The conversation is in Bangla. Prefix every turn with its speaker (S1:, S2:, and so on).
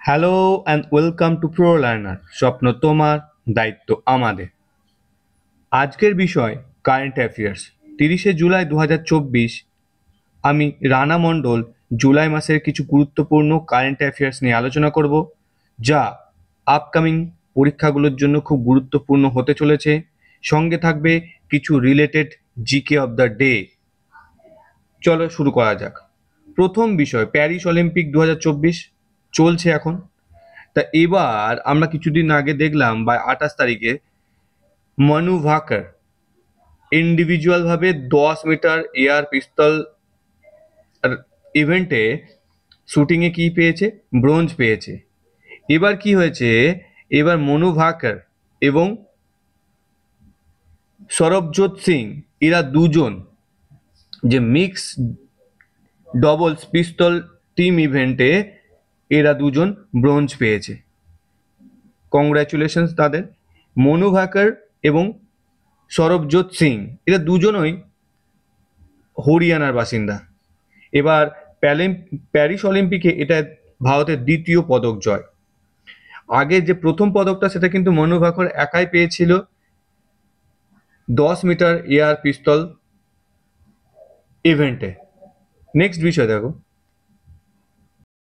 S1: Hello and welcome to pro learner. স্বপ্ন তোমার, দায়িত্ব আমাদের। আজকের বিষয় কারেন্ট অ্যাফেয়ার্স। 30শে জুলাই 2024। আমি রানা মণ্ডল জুলাই মাসের কিছু গুরুত্বপূর্ণ কারেন্ট অ্যাফেয়ার্স নিয়ে আলোচনা করব, যা আপকামিং পরীক্ষাগুলোর জন্য খুব গুরুত্বপূর্ণ হতে চলেছে। সঙ্গে থাকবে কিছু related GK of the day. চলো শুরু করা যাক। প্রথম বিষয়, প্যারিস অলিম্পিক 2024 চলছে এখন। তা এবার আমরা কিছুদিন আগে দেখলাম বা 28 তারিখে মনু ভাকার ইন্ডিভিজুয়াল ভাবে 10 মিটার এয়ার পিস্তল ইভেন্টে শুটিংয়ে কি পেয়েছে, ব্রোঞ্জ পেয়েছে। এবার কি হয়েছে, এবার মনু ভাকার এবং সরবজোৎ সিং, এরা দুজন যে মিক্স ডবলস পিস্তল টিম ইভেন্টে এরা দুজন ব্রোঞ্জ পেয়েছে। কংগ্রাচুলেশনস তাদের। মনু ভাকার এবং সরবজোৎ সিং এরা দুজনই হরিয়ানার বাসিন্দা। এবার প্যারিস অলিম্পিকে এটা ভারতের দ্বিতীয় পদক জয়। আগে যে প্রথম পদকটা সেটা কিন্তু মনু ভাকর একাই পেয়েছিল 10 মিটার এয়ার পিস্তল ইভেন্টে। নেক্সট বিষয় দেখো,